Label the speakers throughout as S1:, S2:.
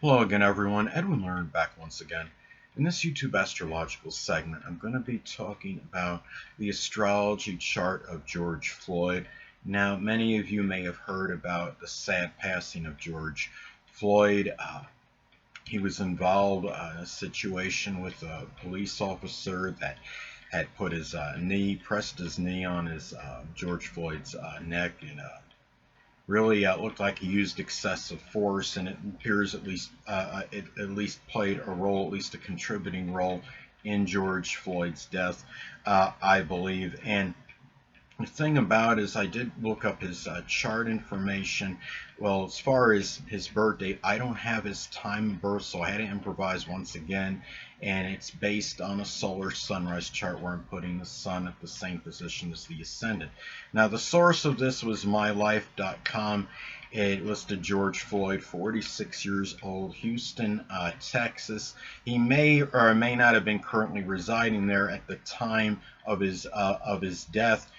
S1: Hello again, everyone. Edwin Learnard back once again. In this YouTube astrological segment, I'm going to be talking about the astrology chart of George Floyd. Now, many of you may have heard about the sad passing of George Floyd. He was involved in a situation with a police officer that had put his pressed his knee on his George Floyd's neck, and really looked like he used excessive force, and it appears it at least played a role, at least a contributing role, in George Floyd's death, I believe. And the thing about it is, I did look up his chart information. Well, as far as his birth date, I don't have his time of birth, so I had to improvise once again. And it's based on a solar sunrise chart where I'm putting the sun at the same position as the ascendant. Now, the source of this was mylife.com. It listed George Floyd, 46 years old, Houston, Texas. He may or may not have been currently residing there at the time of his death.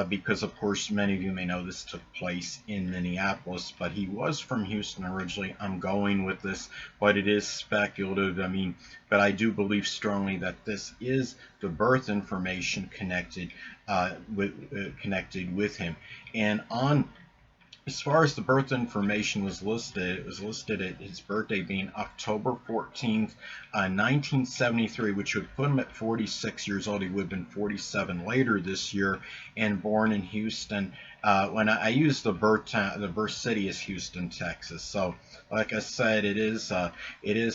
S1: Because, of course, many of you may know this took place in Minneapolis, but he was from Houston originally. I'm going with this, but it is speculative. But I do believe strongly that this is the birth information connected with him. And as far as the birth information was listed, it was listed at his birthday being October 14th, 1973, which would put him at 46 years old. He would have been 47 later this year, and born in Houston. When I use the birth city is Houston, Texas. So, like I said, it is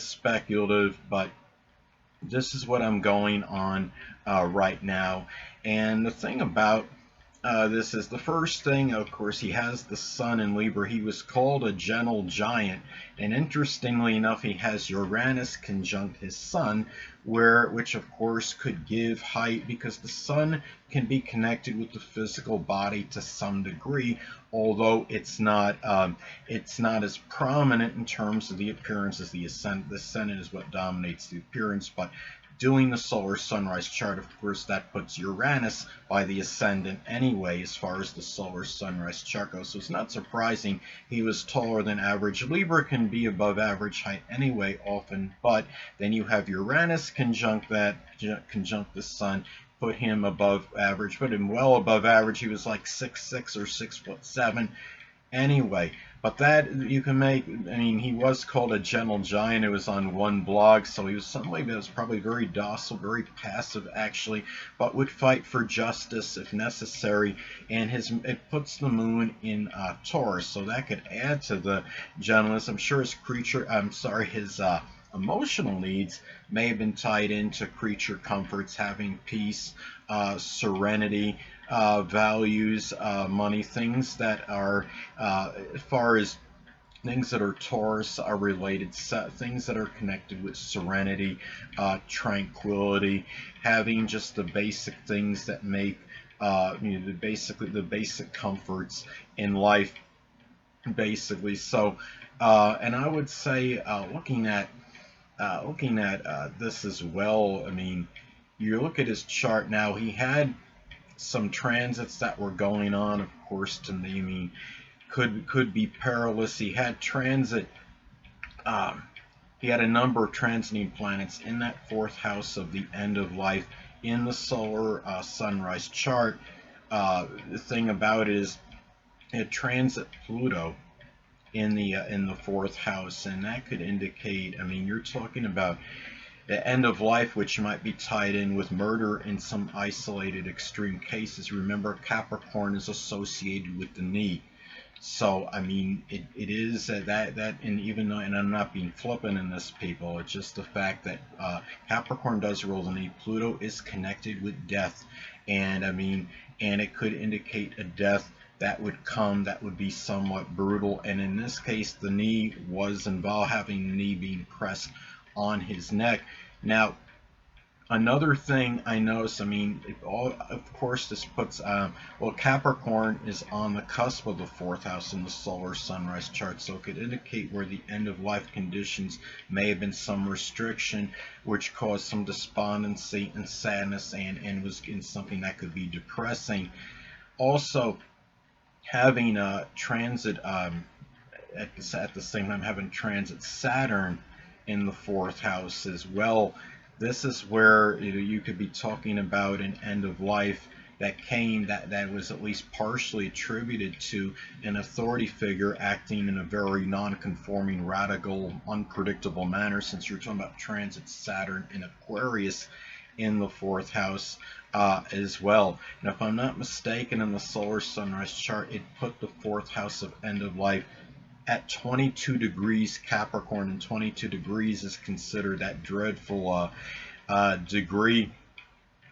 S1: speculative, but this is what I'm going on right now. And the thing about this is the first thing, of course, he has the sun in Libra. He was called a gentle giant, and interestingly enough, he has Uranus conjunct his sun, which of course could give height, because the sun can be connected with the physical body to some degree, although it's not as prominent in terms of the appearance as the ascendant. The ascendant is what dominates the appearance, but doing the solar sunrise chart, of course, that puts Uranus by the ascendant anyway, as far as the solar sunrise chart goes. So it's not surprising he was taller than average. Libra can be above average height anyway, often, but then you have Uranus conjunct the sun, put him above average, put him well above average. He was like 6'6" or 6'7". Anyway, but that you can make, he was called a gentle giant. It was on one blog, so he was somebody that was probably very docile, very passive actually, but would fight for justice if necessary. And it puts the moon in Taurus, so that could add to the gentleness. I'm sure his emotional needs may have been tied into creature comforts, having peace, serenity, values, money, things that are, as far as things that are Taurus are related, things that are connected with serenity, tranquility, having just the basic things that make the basic comforts in life, basically. So, and I would say, looking at this as well, you look at his chart now. He had some transits that were going on, of course, to me, could be perilous. He had he had a number of transiting planets in that fourth house of the end of life in the solar sunrise chart. The thing about it is, it transit Pluto in the fourth house, and that could indicate, you're talking about the end of life, which might be tied in with murder in some isolated extreme cases. Remember, Capricorn is associated with the knee. So, it is that, and even though, and I'm not being flippant in this, people, it's just the fact that Capricorn does rule the knee. Pluto is connected with death, and and it could indicate a death that would be somewhat brutal. And in this case, the knee was involved, having the knee being pressed on his neck. Now, another thing I noticed, of course, this puts, Capricorn is on the cusp of the fourth house in the solar sunrise chart, so it could indicate where the end of life conditions may have been some restriction, which caused some despondency and sadness, and was in something that could be depressing. Also, having a transit at the same time having transit Saturn in the 4th house as well. This is where you could be talking about an end of life that was at least partially attributed to an authority figure acting in a very non-conforming, radical, unpredictable manner, since you're talking about transit Saturn in Aquarius in the 4th house as well. And if I'm not mistaken, in the solar sunrise chart, it put the 4th house of end of life at 22 degrees Capricorn, and 22 degrees is considered that dreadful degree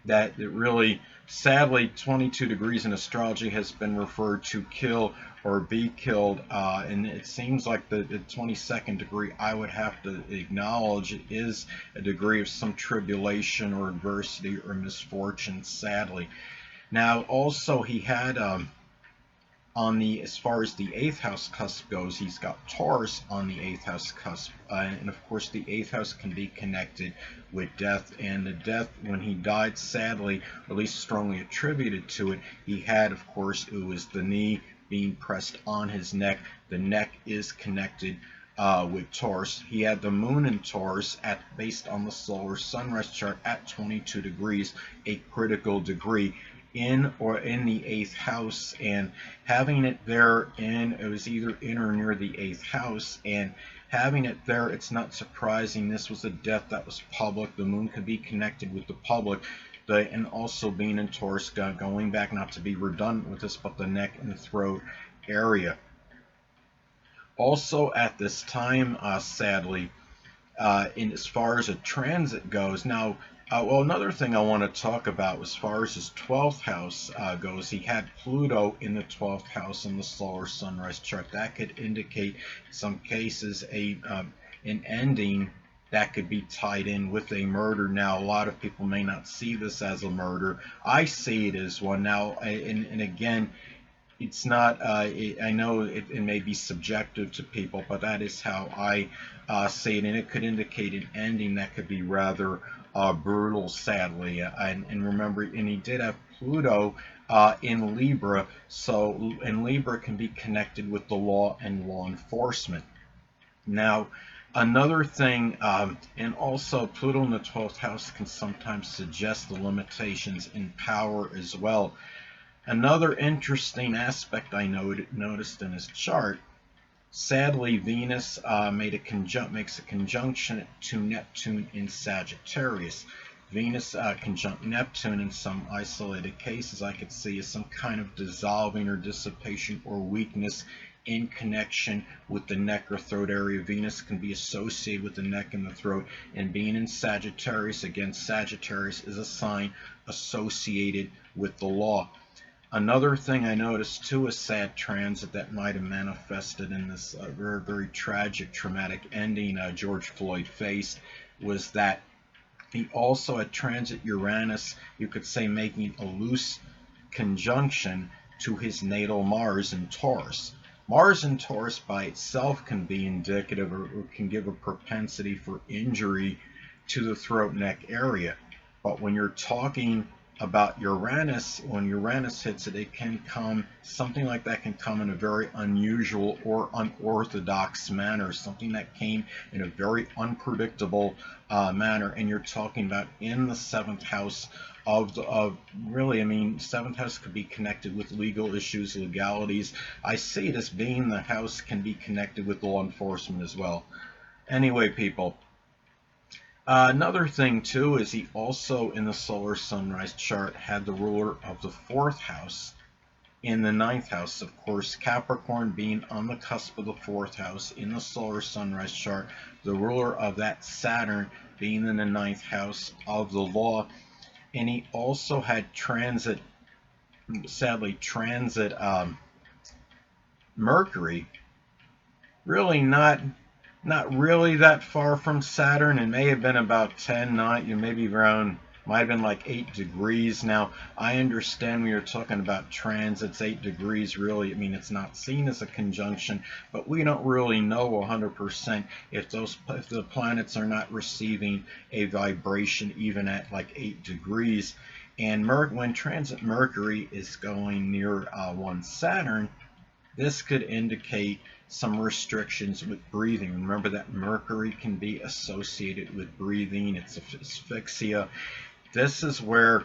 S1: that it really, sadly, 22 degrees in astrology has been referred to kill or be killed, and it seems like the 22nd degree, I would have to acknowledge, is a degree of some tribulation or adversity or misfortune, sadly. Now, also, he had on the, as far as the 8th house cusp goes, he's got Taurus on the 8th house cusp, and of course the 8th house can be connected with death, and the death, when he died, sadly, or at least strongly attributed to it, he had, of course, it was the knee being pressed on his neck. The neck is connected with Taurus. He had the moon in Taurus based on the solar sunrise chart at 22 degrees, a critical degree in the 8th house, and having it there it was either in or near the 8th house, and having it there, it's not surprising. This was a death that was public. The moon could be connected with the public, and also being in Taurus, going back, not to be redundant with this, but the neck and throat area. Also at this time, sadly, in as far as a transit goes, now, well, another thing I want to talk about as far as his 12th house goes, he had Pluto in the 12th house in the solar sunrise chart. That could indicate, in some cases, an ending that could be tied in with a murder. Now, a lot of people may not see this as a murder. I see it as one. Now, and again, it's not, I know it may be subjective to people, but that is how I see it, and it could indicate an ending that could be rather brutal, sadly. And remember, and he did have Pluto in Libra, and Libra can be connected with the law and law enforcement. Now, another thing, and also Pluto in the 12th house can sometimes suggest the limitations in power as well. Another interesting aspect I noticed in his chart, sadly, Venus makes a conjunction to Neptune in Sagittarius. Venus conjunct Neptune in some isolated cases I could see as some kind of dissolving or dissipation or weakness in connection with the neck or throat area. Venus can be associated with the neck and the throat, and being in Sagittarius, again, Sagittarius is a sign associated with the law. Another thing I noticed too, a sad transit that might have manifested in this very, very tragic, traumatic ending George Floyd faced, was that he also had transit Uranus, you could say, making a loose conjunction to his natal Mars in Taurus. Mars in Taurus by itself can be indicative or can give a propensity for injury to the throat neck area. But when you're talking about Uranus, when Uranus hits it, it can come, something like that can come in a very unusual or unorthodox manner, something that came in a very unpredictable manner, and you're talking about in the 7th house of really, I mean, 7th house could be connected with legal issues, legalities. I see it as being the house can be connected with law enforcement as well. Anyway, people, another thing too is he also in the solar sunrise chart had the ruler of the 4th house in the 9th house. Of course, Capricorn being on the cusp of the 4th house in the solar sunrise chart, the ruler of that Saturn being in the 9th house of the law. And he also had transit, sadly, transit Mercury, really not really that far from Saturn. It may have been about 10, 9, maybe around, might have been like 8 degrees. Now, I understand we are talking about transits, 8 degrees, really, I mean, it's not seen as a conjunction, but we don't really know 100% if the planets are not receiving a vibration even at like 8 degrees. And when transit Mercury is going near one Saturn, This could indicate some restrictions with breathing. Remember that Mercury can be associated with breathing. It's asphyxia. This is where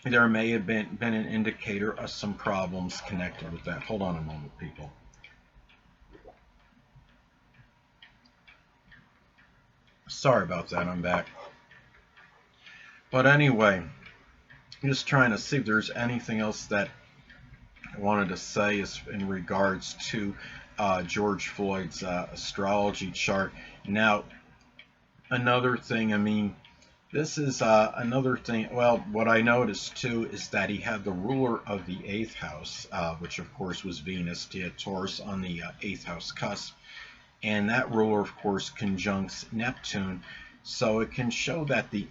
S1: there may have been an indicator of some problems connected with that. Hold on a moment, people. Sorry about that, I'm back. But anyway, I'm just trying to see if there's anything else that I wanted to say is in regards to George Floyd's astrology chart. Now, another thing, I mean, this is another thing. Well, what I noticed too is that he had the ruler of the 8th house, which of course was Venus. He had Taurus on the 8th house cusp. And that ruler, of course, conjuncts Neptune. So it can show that the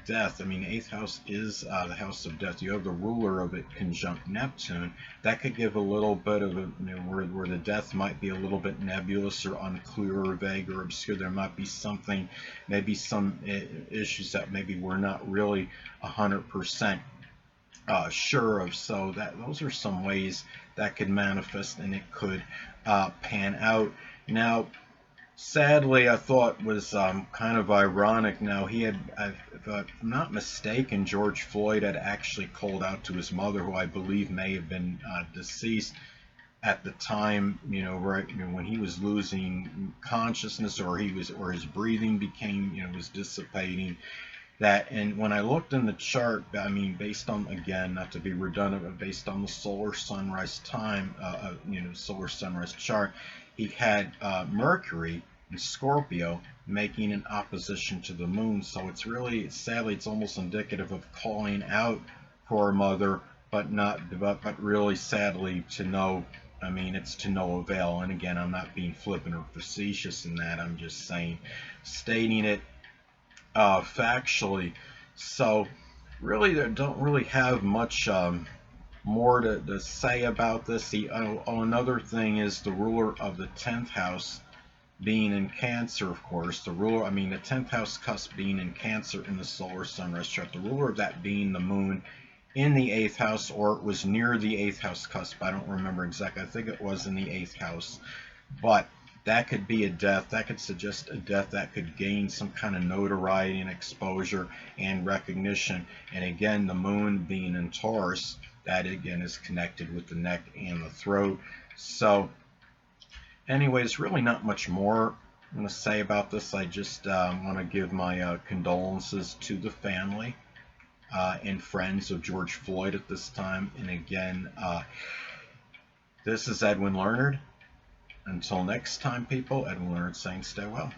S1: death, I mean, 8th house is the house of death. You have the ruler of it conjunct Neptune. That could give a little bit of where the death might be a little bit nebulous or unclear or vague or obscure. There might be something, maybe some issues that maybe we're not really 100% sure of. So those are some ways that could manifest, and it could pan out. Now, sadly, I thought was kind of ironic. Now, he had, if I'm not mistaken, George Floyd had actually called out to his mother, who I believe may have been deceased at the time, right, when he was losing consciousness, or his breathing became, was dissipating. That, and when I looked in the chart, I mean, based on, again, not to be redundant, but based on the solar sunrise time, solar sunrise chart, he had Mercury in Scorpio making an opposition to the moon. So it's really, sadly, it's almost indicative of calling out for a mother, but really, sadly, to no, I mean, it's to no avail. And again, I'm not being flippant or facetious in that. I'm just saying, stating it factually. So really, I don't really have much more to say about this. Another thing is the ruler of the 10th house being in Cancer, of course. The 10th house cusp being in Cancer in the solar sunrise chart. The ruler of that being the moon in the 8th house, or it was near the 8th house cusp. I don't remember exactly. I think it was in the 8th house. But that could be a death. That could suggest a death that could gain some kind of notoriety and exposure and recognition. And again, the moon being in Taurus, that again is connected with the neck and the throat. So anyways, really not much more I'm going to say about this. I just want to give my condolences to the family and friends of George Floyd at this time. And again, this is Edwin Learnard. Until next time, people, Edwin Learnard saying stay well.